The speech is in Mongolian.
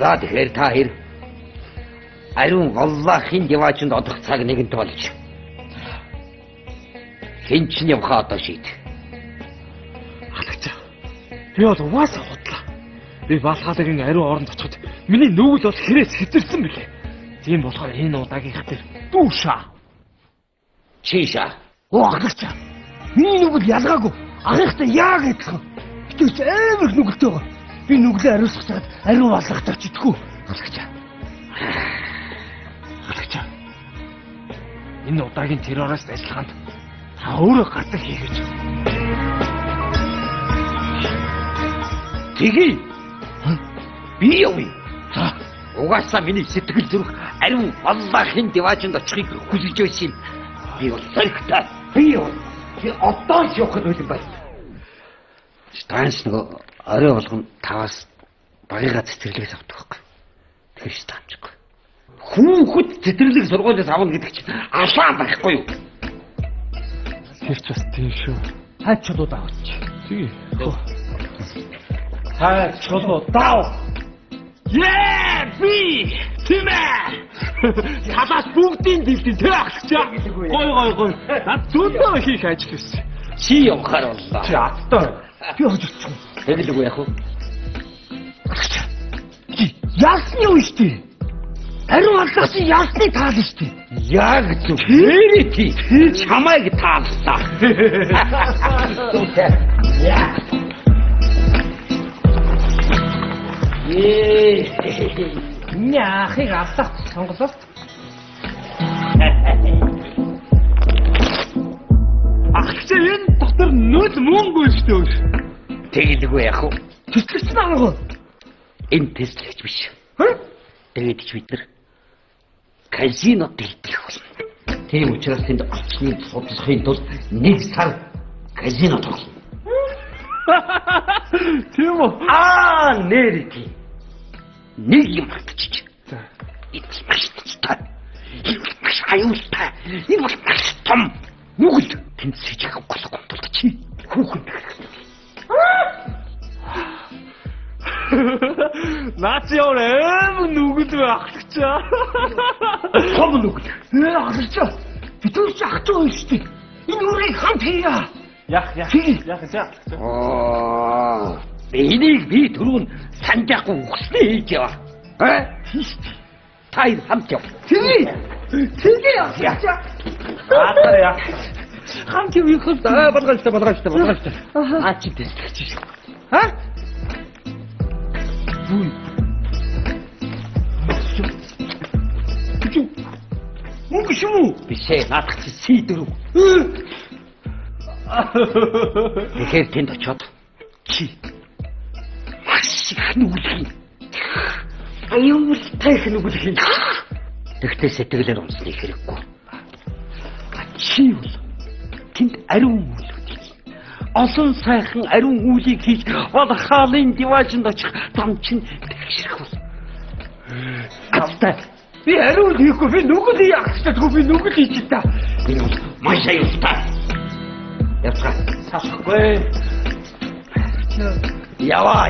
За тэгэхээр та хоёр ариун Аллахын диваачнд одох цаг нэгэнт болж хэн ч явхаа одоо шийд. Халагч. Би бол угаасаа худлаа. Би Балхалагийн ариун оронд очиход миний нүгэл бол хэрээс хэтэрсэн билээ. Тийм болохоор энэ удаагийнх дээр дүүшаа. Чийшаа. Халагч. Миний нүгэл ялгаагүй. Анхтай яг адилхан. Гэвч амар нүгэлтэй байгаа. Би нүглээ ариусгах цагт ариун Аллахтай чидгүү. Халагч. Халагч. Энэ удаагийн террорист ажиллагаанд та өөрөө гартаг хийгээч. Тэгье. Би явъя. Угаасаа миний сэтгэл зүрх ариун Аллахын диваачнд очихыг хүсэж байсан. Би бол сархтай. Би одоо ч явах гэдэг юм байна. Станц нөгөө орой болгон таваас багыгаа цэцэрлэгээс авдаг байхгүй. Тэгэхээр станцгүй. Хүүхэд цэцэрлэг сургуулиас авна гэдэг чинь алаан байхгүй юу? Тэрч бас тийм шүү. Хаач чулуу давч. Тий. Хаач чулуу дав. Би тэмээ. Халаас бүгдийн дэвтэн тэ ахчихаа. Гой. Над зөндөө хийх ажил байсан. Чи явахаар боллоо. Чи аттай. Би хожигдсон. Тэгэлгүй яах вэ? Ясны үе шүү дээ. Ариун Аллах чи ясны таал шүү дээ. Яг зөв. Тэрий чамайг тааллаа. Яа. Яахыг Аллах сонголоо. Ахч энэ дотор нүд мөнгө шүү дээ. Тэгэлгүй яах вэ? Тэтгэж байгаа. Энэ тэслэгч биш. Тэгээд ч бид нар казинод хэлдэг болно. Тийм учраас тэнд олчны судалгахын тулд нэг сар казино тоглоно. Тийм үү? Нэр тийм. Нэг юм хатчих. Энэ маш тустай. Энэ маш аюултай. Энэ бол маш том. Нүгэл тэнд сэжиг голох гомдолт чи. Хүүхэн гэх. Наач яваа нүгэл ахчихаа. Том нүгэл. Ахчихаа. Бид ч ах トゥ шүү дээ. Энэ үрийг хамт хийя. Яах. Энийг би түрүүн санджахгүй үхснээ хийж яваа. Та хоёр хамт яв. Тэгээ яа. Яа. Хамт явах хэрэгтэй. Болгоочтой. Чи тэсгэж шүү. Мөнгө шүү. Бишээ наадах чи сийдэрв. Тэгэхээр тэнд очиод чи маш их нүгэл. Аюултай их нүгэл. Тэгтээ сэтгэлээр унсны хэрэггүй. Чи бол тэнд ариун үйл хийж олон сайхан ариун үйлийг хийж Балхалагийн диваачнд очих там чинь тэгшрэх бол. Аттай. Би ариун хийхгүй би нүгэл яах гэж би нүгэл хийж та. Энэ бол маш аюултай. Явцгаа. Цаахгүй. Ява.